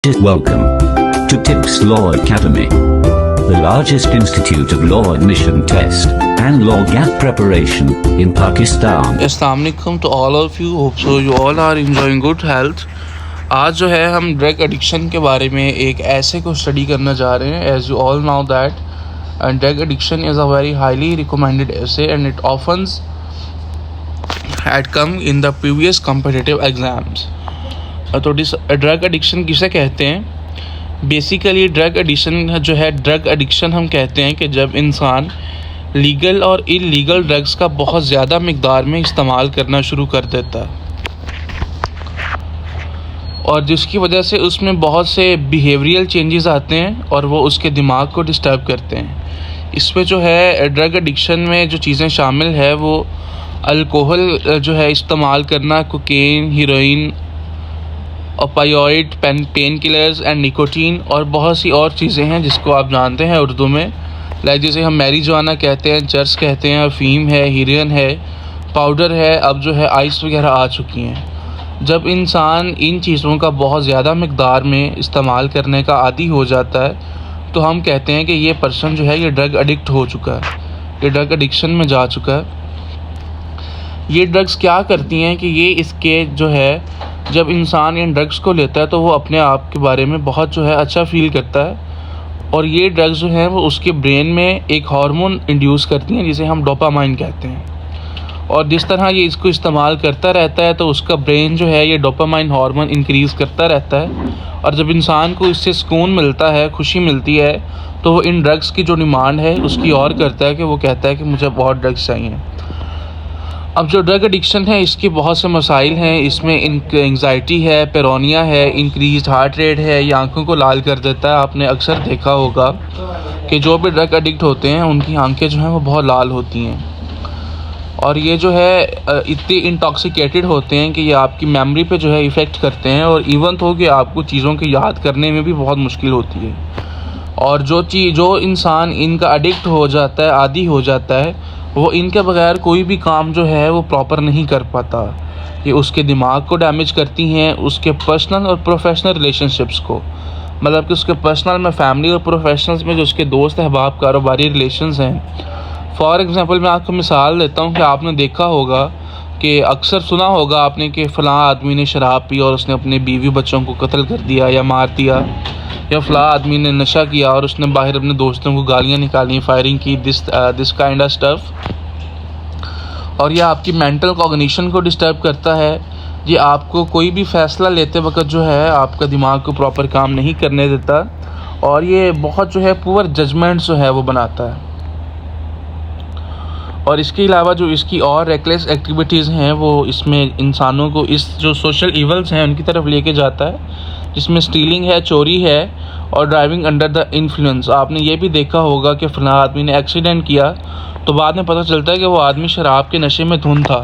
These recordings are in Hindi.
Welcome to Tips Law Academy, the largest institute of law admission test and law gap preparation in Pakistan. अस्सलाम वालेकुम to all of you. Hope so you all are enjoying good health. आज जो है हम ड्रग एडिक्शन के बारे में एक ऐसे को स्टडी करना जा रहे हैं. As you all know that drug addiction is a very highly recommended essay and it often had come in the previous competitive exams. तो ड्रग एडिक्शन किसे कहते हैं? बेसिकली ड्रग एडिक्शन जो है, ड्रग एडिक्शन हम कहते हैं कि जब इंसान लीगल और इलीगल ड्रग्स का बहुत ज़्यादा मिक़दार में इस्तेमाल करना शुरू कर देता है और जिसकी वजह से उसमें बहुत से बिहेवियरल चेंजेस आते हैं और वो उसके दिमाग को डिस्टर्ब करते हैं. इसमें जो है ड्रग एडिक्शन में जो चीज़ें शामिल है वो अल्कोहल जो है इस्तेमाल करना, cocaine, heroin, opioid, pain killers and nicotine और बहुत सी और चीज़ें हैं जिसको आप जानते हैं उर्दू में, लाइक जैसे हम मैरिजुआना कहते हैं, चर्च कहते हैं, अफीम है, हीरोइन है, पाउडर है, अब जो है आइस वगैरह आ चुकी हैं. जब इंसान इन चीज़ों का बहुत ज़्यादा मिक़दार में इस्तेमाल करने का आदी हो जाता है तो हम कहते हैं कि ये पर्सन जो है ये ड्रग एडिक्ट हो चुका है, ये ड्रग एडिक्शन में जा चुका है. ये ड्रग्स क्या करती हैं कि ये इसके जो है, जब इंसान इन ड्रग्स को लेता है तो वो अपने आप के बारे में बहुत जो है अच्छा फील करता है और ये ड्रग्स जो हैं वो उसके ब्रेन में एक हार्मोन इंड्यूस करती हैं जिसे हम डोपामाइन कहते हैं. और जिस तरह ये इसको इस्तेमाल करता रहता है तो उसका ब्रेन जो है ये डोपामाइन हार्मोन इंक्रीज़ करता रहता है और जब इंसान को इससे सुकून मिलता है, खुशी मिलती है, तो वो इन ड्रग्स की जो डिमांड है उसकी और करता है कि वो कहता है कि मुझे बहुत ड्रग्स चाहिए. अब जो ड्रग एडिक्शन है इसके बहुत से मसाइल हैं. इसमें एंग्जाइटी है, पेरोनिया है, इंक्रीज हार्ट रेट है, ये आंखों को लाल कर देता है. आपने अक्सर देखा होगा कि जो भी ड्रग एडिक्ट होते हैं उनकी आंखें जो हैं वो बहुत लाल होती हैं और ये जो है इतने इंटॉक्सिकेटेड होते हैं कि ये आपकी मेमोरी पे जो है इफ़ेक्ट करते हैं और इवन तो कि आपको चीज़ों की याद करने में भी बहुत मुश्किल होती है. और जो इंसान इनका एडिक्ट हो जाता है, आदी हो जाता है, वो इनके बगैर कोई भी काम जो है वो प्रॉपर नहीं कर पाता. ये उसके दिमाग को डैमेज करती हैं, उसके पर्सनल और प्रोफेशनल रिलेशनशिप्स को, मतलब कि उसके पर्सनल में फैमिली और प्रोफेशनल्स में जो उसके दोस्त अहबाब, कारोबारी रिलेशंस हैं. फॉर एग्ज़ाम्पल मैं आपको मिसाल देता हूँ कि आपने देखा होगा कि अक्सर सुना होगा आपने कि फ़लाँ आदमी ने शराब पी और उसने अपने बीवी बच्चों को कत्ल कर दिया या मार दिया, या फ़लाँ आदमी ने नशा किया और उसने बाहर अपने दोस्तों को गालियाँ निकाली, फायरिंग की, दिस काइंड ऑफ स्टफ़. और यह आपकी मेंटल कॉग्निशन को डिस्टर्ब करता है. ये आपको कोई भी फ़ैसला लेते वक्त जो है आपका दिमाग को प्रॉपर काम नहीं करने देता और ये बहुत जो है पुअर जजमेंट जो है वो बनाता है. और इसके अलावा जो इसकी और रेकलेस एक्टिविटीज़ हैं वो इसमें इंसानों को इस जो सोशल इवल्स हैं उनकी तरफ लेके जाता है, जिसमें स्टीलिंग है, चोरी है और ड्राइविंग अंडर द इन्फ्लुएंस. आपने ये भी देखा होगा कि फ़लाँ आदमी ने एक्सीडेंट किया तो बाद में पता चलता है कि वो आदमी शराब के नशे में धुन था.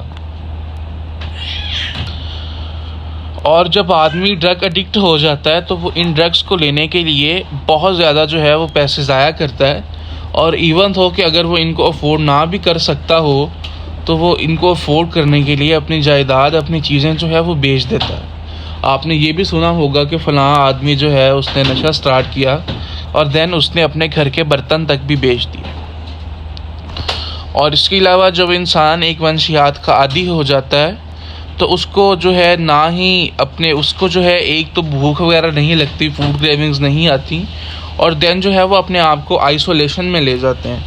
और जब आदमी ड्रग एडिक्ट हो जाता है तो वो इन ड्रग्स को लेने के लिए बहुत ज़्यादा जो है वो पैसे ज़ाया करता है और इवन हो कि अगर वो इनको अफोर्ड ना भी कर सकता हो तो वो इनको अफोर्ड करने के लिए अपनी जायदाद, अपनी चीज़ें जो है वो बेच देता है. आपने ये भी सुना होगा कि फ़लाँ आदमी जो है उसने नशा स्टार्ट किया और देन उसने अपने घर के बर्तन तक भी बेच दिए. और इसके अलावा जब इंसान एक मंशियात का आदी हो जाता है तो उसको जो है ना ही उसको जो है एक तो भूख वगैरह नहीं लगती, फूड क्रेविंग्स नहीं आती और देन जो है वो अपने आप को आइसोलेशन में ले जाते हैं.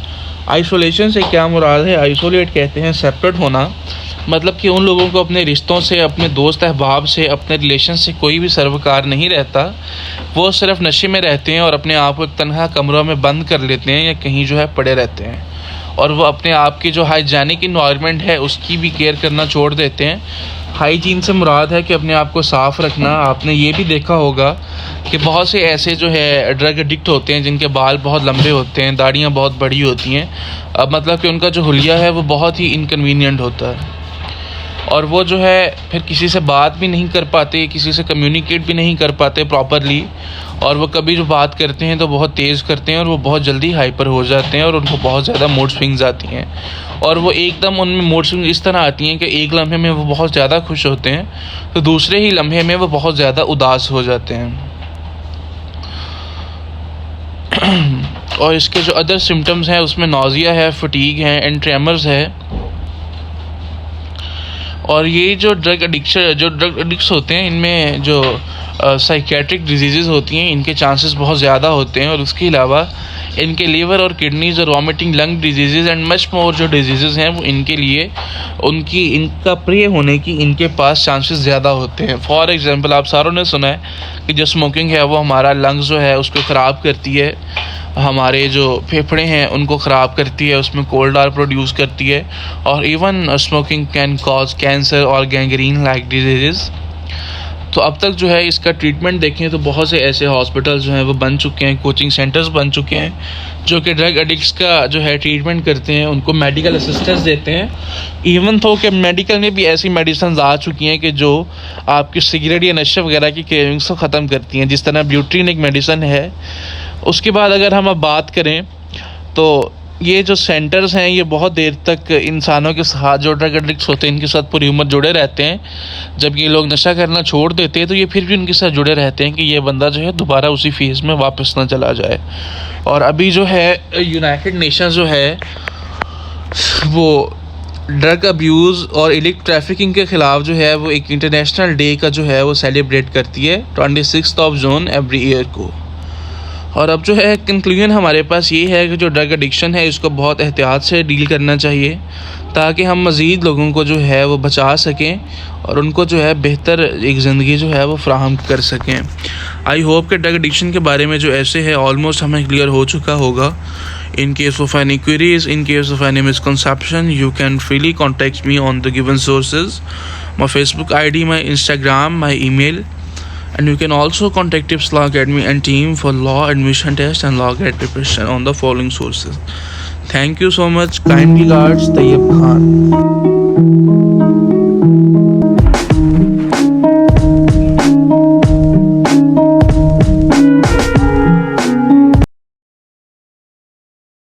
आइसोलेशन से क्या मुराद है? आइसोलेट कहते हैं सेपरेट होना, मतलब कि उन लोगों को अपने रिश्तों से, अपने दोस्त अहबाब से, अपने रिलेशन से कोई भी सरोकार नहीं रहता. वो सिर्फ नशे में रहते हैं और अपने आप को तन्हा कमरों में बंद कर लेते हैं या कहीं जो है पड़े रहते हैं और वो अपने आप की जो हाइजीनिक इन्वायरमेंट है उसकी भी केयर करना छोड़ देते हैं. हाइजीन से मुराद है कि अपने आप को साफ़ रखना. आपने ये भी देखा होगा कि बहुत से ऐसे जो है ड्रग एडिक्ट होते हैं जिनके बाल बहुत लंबे होते हैं, दाढ़ियाँ बहुत बड़ी होती हैं, मतलब कि उनका जो हुलिया है वो बहुत ही इनकन्वीनियंट होता है और वो जो है फिर किसी से बात भी नहीं कर पाते, किसी से कम्युनिकेट भी नहीं कर पाते प्रॉपरली और वो कभी जो बात करते हैं तो बहुत तेज़ करते हैं और वो बहुत जल्दी हाइपर हो जाते हैं और उनको बहुत ज़्यादा मूड स्विंग्स आती हैं और वो एकदम उनमें मूड स्विंग इस तरह आती हैं कि एक लम्हे में वो बहुत ज़्यादा खुश होते हैं तो दूसरे ही लम्हे में वो बहुत ज़्यादा उदास हो जाते हैं. और इसके जो अदर सिम्टम्स हैं उसमें नौजिया है, फटीग है एंड ट्रेमर्स है। और ये जो ड्रग एडिक्ट्स होते हैं इनमें जो साइकेट्रिक डिजीज़ होती हैं इनके चांसेस बहुत ज़्यादा होते हैं। और उसके अलावा इनके लीवर और किडनीज़ और vomiting lung disease and much more जो डिजीज़ हैं वो इनके लिए इनका प्रे होने की इनके पास चांसेस ज़्यादा होते हैं। फॉर एग्ज़ाम्पल आप सारों ने सुना है कि जो स्मोकिंग है वो हमारा लंग्स जो है उसको ख़राब करती है, हमारे जो फेफड़े हैं उनको ख़राब करती है, उसमें कोल डार प्रोड्यूस करती है। और even smoking can cause cancer और गैंग्रीन लाइक डिजीज़। तो अब तक जो है इसका ट्रीटमेंट देखें तो बहुत से ऐसे हॉस्पिटल्स जो हैं वो बन चुके हैं, कोचिंग सेंटर्स बन चुके हैं जो कि ड्रग एडिक्ट्स का जो है ट्रीटमेंट करते हैं, उनको मेडिकल असिस्टेंस देते हैं। इवन तो कि मेडिकल में भी ऐसी मेडिसिन आ चुकी हैं कि जो आपकी सिगरेट या नशे वगैरह की क्रेविंग्स को ख़त्म करती हैं, जिस तरह ब्यूट्रीन एक मेडिसिन है। उसके बाद अगर हम अब बात करें तो ये जो सेंटर्स हैं ये बहुत देर तक इंसानों के साथ जो ड्रग एडिक्ट्स होते हैं इनके साथ पूरी उम्र जुड़े रहते हैं। जब ये लोग नशा करना छोड़ देते हैं तो ये फिर भी उनके साथ जुड़े रहते हैं कि ये बंदा जो है दोबारा उसी फेज़ में वापस ना चला जाए। और अभी जो है यूनाइटेड नेशंस जो है वो ड्रग अब्यूज़ और इलिक ट्रैफिकिंग के ख़िलाफ़ जो है वो एक इंटरनेशनल डे का जो है वो सेलिब्रेट करती है 26 जून एवरी ईयर को। और अब जो है कंक्लूजन हमारे पास ये है कि जो ड्रग एडिक्शन है इसको बहुत एहतियात से डील करना चाहिए ताकि हम मज़ीद लोगों को जो है वो बचा सकें और उनको जो है बेहतर एक ज़िंदगी जो है वो फ्राहम कर सकें। आई होप कि ड्रग एडिक्शन के बारे में जो ऐसे है ऑलमोस्ट हमें क्लियर हो चुका होगा। In case of any queries, in case of any misconception, you can freely contact me on the given sources, my Facebook ID, my Instagram, my email. And you can also contact Tips Law Academy and team for law admission test and law grade preparation on the following sources. Thank you so much. Kind regards, Tayyib Khan.